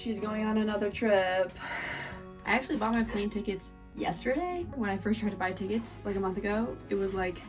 she's going on another trip. I actually bought my plane tickets yesterday. When I first tried to buy tickets like a month ago, it was like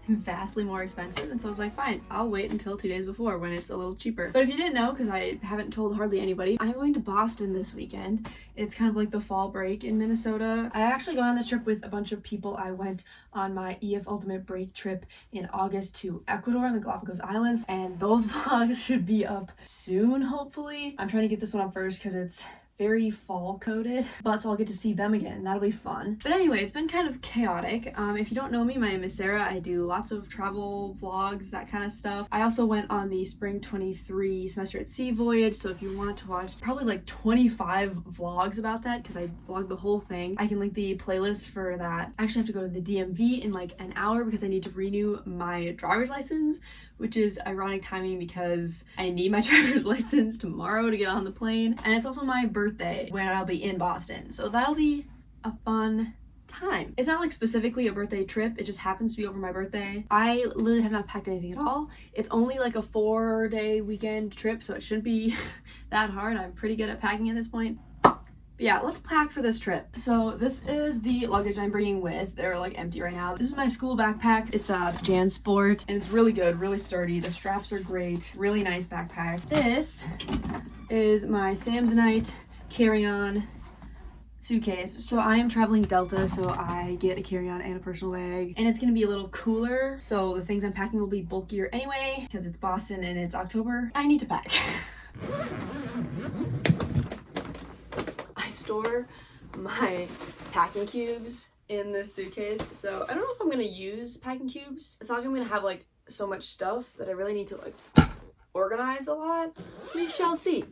vastly more expensive, and so I was like, fine, I'll wait until 2 days before when it's a little cheaper. But if you didn't know, because I haven't told hardly anybody, I'm going to Boston this weekend. It's kind of like the fall break in Minnesota. I actually go on this trip with a bunch of people. I went on my EF Ultimate Break trip in August to Ecuador and the Galapagos Islands, and those vlogs should be up soon, hopefully. I'm trying to get this one up first because it's very fall coded, but so I'll get to see them again. That'll be fun. But anyway, it's been kind of chaotic. If you don't know me, my name is Sarah. I do lots of travel vlogs, that kind of stuff. I also went on the spring 23 semester at sea voyage, so if you want to watch probably like 25 vlogs about that, because I vlogged the whole thing, I can link the playlist for that. I actually have to go to the DMV in like an hour because I need to renew my driver's license, which is ironic timing because I need my driver's license tomorrow to get on the plane. And it's also my birthday when I'll be in Boston. So that'll be a fun time. It's not like specifically a birthday trip, it just happens to be over my birthday. I literally have not packed anything at all. It's only like a 4-day weekend trip, so it shouldn't be that hard. I'm pretty good at packing at this point. But yeah, let's pack for this trip. So this is the luggage I'm bringing with. They're like empty right now. This is my school backpack. It's a JanSport and it's really good, really sturdy. The straps are great, really nice backpack. This is my Samsonite carry-on suitcase. So I am traveling Delta, so I get a carry-on and a personal bag, and it's gonna be a little cooler, so the things I'm packing will be bulkier anyway because it's Boston and it's October. I need to pack. I store my packing cubes in this suitcase, so I don't know if I'm gonna use packing cubes. It's not like I'm gonna have like so much stuff that I really need to like organize a lot. We shall see.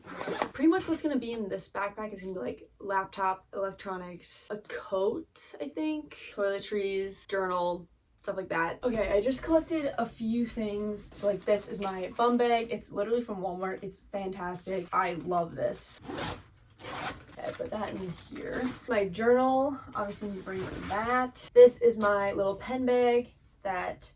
Pretty much what's gonna be in this backpack is gonna be like laptop, electronics, a coat, I think, toiletries, journal, stuff like that. Okay, I just collected a few things. So like this is my bum bag. It's literally from Walmart. It's fantastic. I love this. Okay, I put that in here. My journal, obviously I'm bringing that. This is my little pen bag that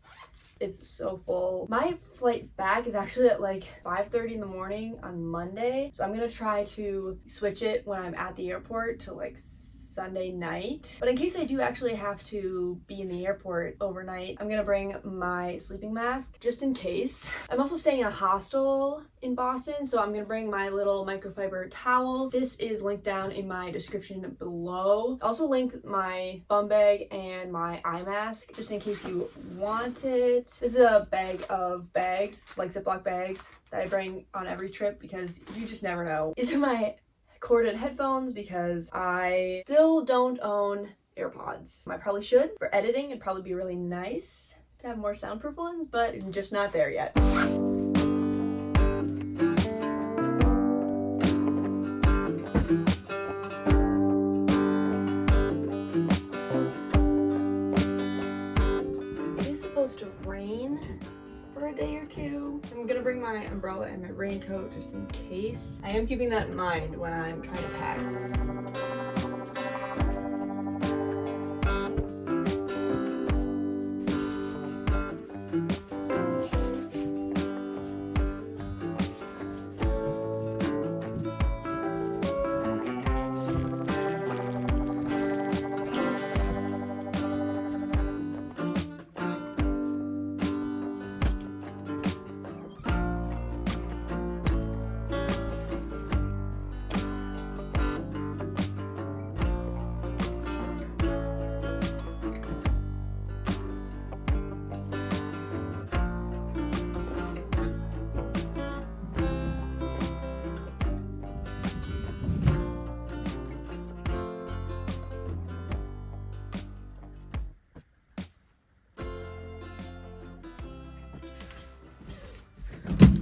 it's so full. My flight back is actually at like 5:30 in the morning on Monday. So I'm gonna try to switch it when I'm at the airport to like Sunday night. But in case I do actually have to be in the airport overnight, I'm gonna bring my sleeping mask just in case. I'm also staying in a hostel in Boston, so I'm gonna bring my little microfiber towel. This is linked down in my description below. I'll also link my bum bag and my eye mask just in case you want it. This is a bag of bags, like Ziploc bags, that I bring on every trip because you just never know. These are my corded headphones because I still don't own AirPods. I probably should. For editing, it'd probably be really nice to have more soundproof ones, but I'm just not there yet. It is supposed to rain for a day or two. I'm gonna bring my umbrella and my raincoat just in case. I am keeping that in mind when I'm trying to pack.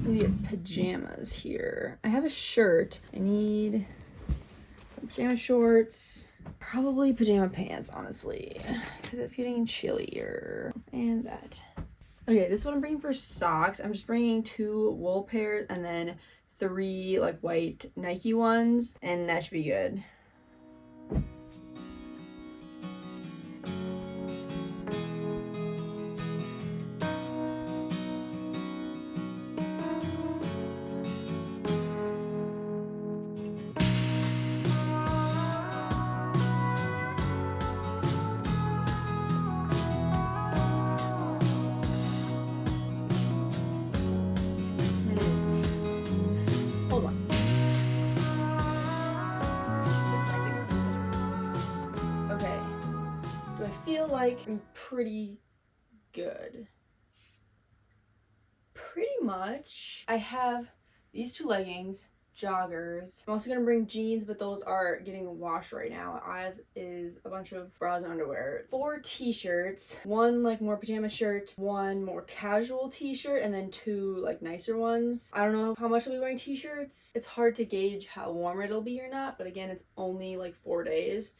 Maybe it's pajamas here. I have a shirt. I need some pajama shorts. Probably pajama pants, honestly, because it's getting chillier. And that. Okay, this is what I'm bringing for socks. I'm just bringing 2 wool pairs and then 3 like white Nike ones, and that should be good. like I'm pretty good. Pretty much. I have these 2 leggings, joggers. I'm also gonna bring jeans, but those are getting washed right now, as is a bunch of bras and underwear. 4 t-shirts, 1 like more pajama shirt, 1 more casual t-shirt, and then 2 like nicer ones. I don't know how much I'll be wearing t-shirts. It's hard to gauge how warm it'll be or not, but again, it's only like 4 days.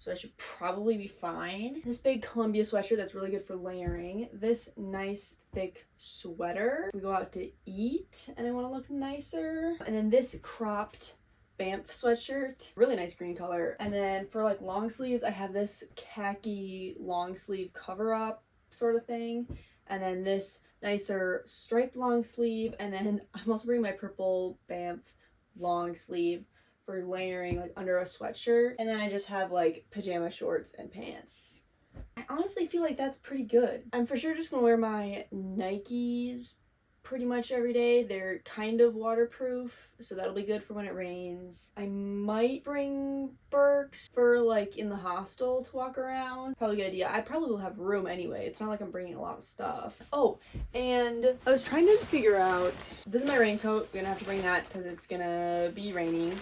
So I should probably be fine. This big Columbia sweatshirt that's really good for layering. This nice thick sweater if we go out to eat and I want to look nicer. And then this cropped Banff sweatshirt, really nice green color. And then for like long sleeves, I have this khaki long sleeve cover up sort of thing. And then this nicer striped long sleeve. And then I'm also bringing my purple Banff long sleeve for layering like under a sweatshirt. And then I just have like pajama shorts and pants. I honestly feel like that's pretty good. I'm for sure just gonna wear my Nikes pretty much every day. They're kind of waterproof, so that'll be good for when it rains. I might bring Birks for like in the hostel to walk around. Probably a good idea. I probably will have room anyway. It's not like I'm bringing a lot of stuff. Oh, and I was trying to figure out, this is my raincoat. We're gonna have to bring that because it's gonna be raining.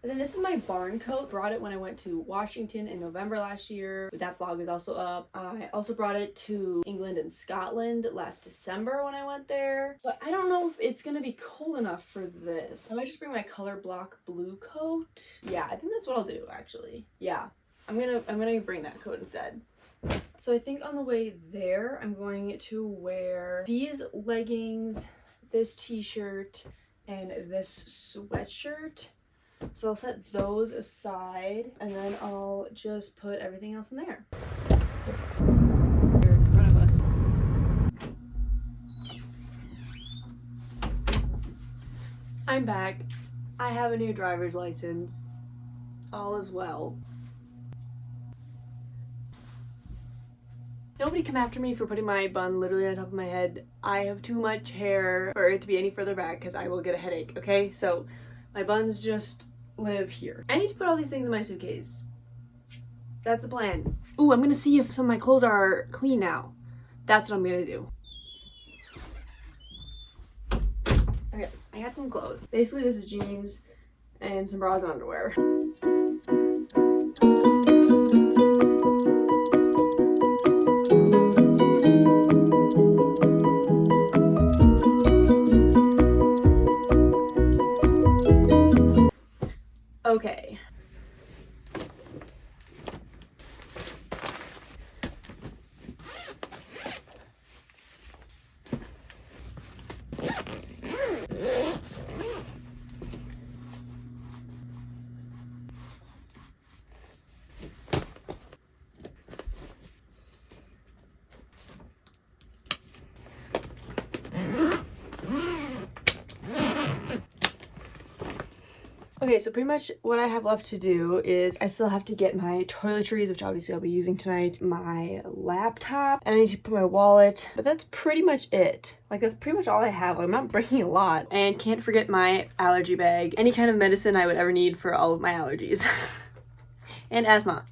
And then this is my barn coat. Brought it when I went to Washington in November last year. But that vlog is also up. I also brought it to England and Scotland last December when I went there. But I don't know if it's gonna be cold enough for this. I might just bring my color block blue coat. Yeah, I think that's what I'll do actually. Yeah, I'm gonna bring that coat instead. So I think on the way there, I'm going to wear these leggings, this t-shirt, and this sweatshirt. So I'll set those aside and then I'll just put everything else in there. Here in front of us. I'm back. I have a new driver's license. All is well. Nobody come after me for putting my bun literally on top of my head. I have too much hair for it to be any further back because I will get a headache, okay? So my buns just live here. I need to put all these things in my suitcase. That's the plan. Ooh, I'm gonna see if some of my clothes are clean now. That's what I'm gonna do. Okay, I got some clothes. Basically, this is jeans and some bras and underwear. Okay. Okay, so pretty much what I have left to do is I still have to get my toiletries, which obviously I'll be using tonight, my laptop, and I need to put my wallet, but that's pretty much it. Like, that's pretty much all I have. Like, I'm not bringing a lot. And can't forget my allergy bag. Any kind of medicine I would ever need for all of my allergies. And asthma.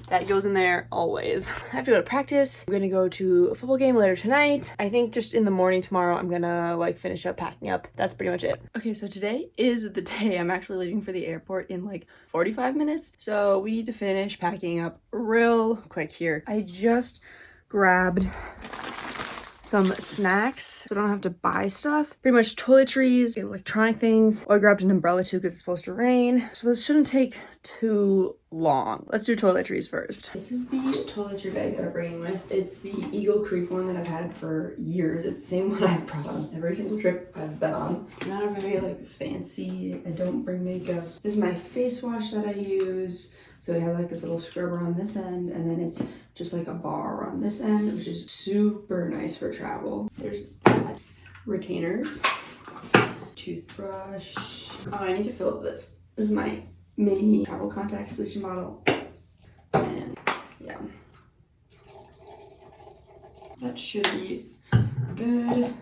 That goes in there always. I have to go to practice. I'm gonna go to a football game later tonight. I think just in the morning tomorrow, I'm gonna like finish up packing up. That's pretty much it. Okay, so today is the day I'm actually leaving for the airport in like 45 minutes. So we need to finish packing up real quick here. I just grabbed some snacks so I don't have to buy stuff. Pretty much toiletries, electronic things. Oh, I grabbed an umbrella too because it's supposed to rain. So this shouldn't take too long. Let's do toiletries first. This is the toiletry bag that I'm bringing with. It's the Eagle Creek one that I've had for years. It's the same one I've brought on every single trip I've been on. Not very like fancy. I don't bring makeup. This is my face wash that I use. So it has like this little scrubber on this end, and then it's just like a bar on this end, which is super nice for travel. There's that. Retainers, toothbrush. Oh, I need to fill up this. This is my mini travel contact solution bottle. And yeah, that should be good.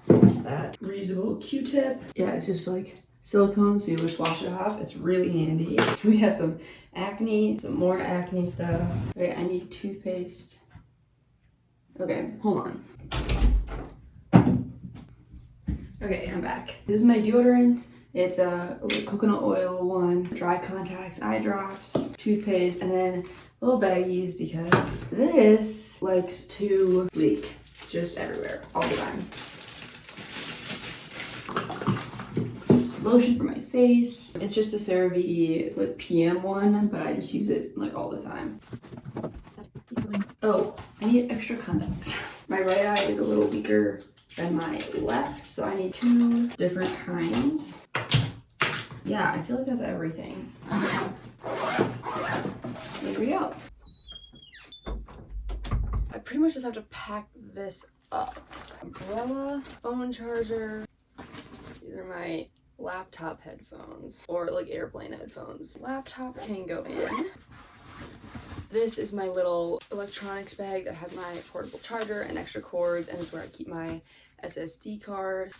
What's that? Reusable Q-tip. Yeah, it's just like silicone, so you just wash it off. It's really handy. We have some acne, some more acne stuff. Okay, I need toothpaste. Okay, hold on. Okay, I'm back. This is my deodorant. It's a coconut oil one, dry contacts, eye drops, toothpaste, and then little baggies because this likes to leak just everywhere, all the time. Lotion for my face. It's just the CeraVe like PM one, but I just use it like all the time. Oh, I need extra contacts. My right eye is a little weaker than my left, so I need 2 different kinds. Yeah, I feel like that's everything. There we go. I pretty much just have to pack this up. Umbrella, phone charger. These are my laptop headphones, or like airplane headphones. Laptop can go in. This is my little electronics bag that has my portable charger and extra cords, and it's where I keep my SSD card.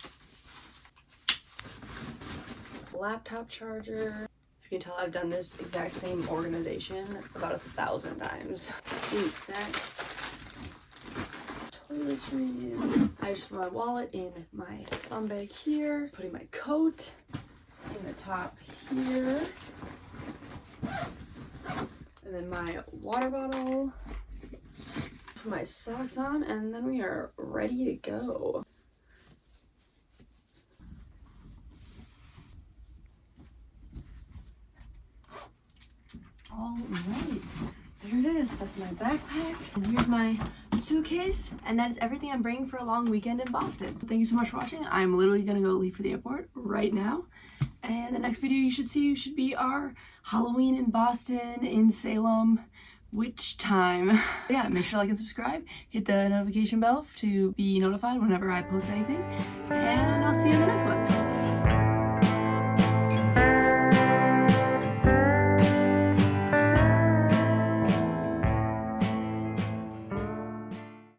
Laptop charger. If you can tell, I've done this exact same organization about 1,000 times. Ooh, snacks. Toiletries. I just put my wallet in my thumb bag here. Putting my coat in the top here. And then my water bottle. Put my socks on, and then we are ready to go. All right, there it is. That's my backpack, and here's my suitcase, and that is everything I'm bringing for a long weekend in Boston. Thank you so much for watching. I'm literally gonna go leave for the airport right now, and the next video you should see should be our Halloween in Boston, in Salem, witch time. Yeah, make sure to like and subscribe, hit the notification bell to be notified whenever I post anything.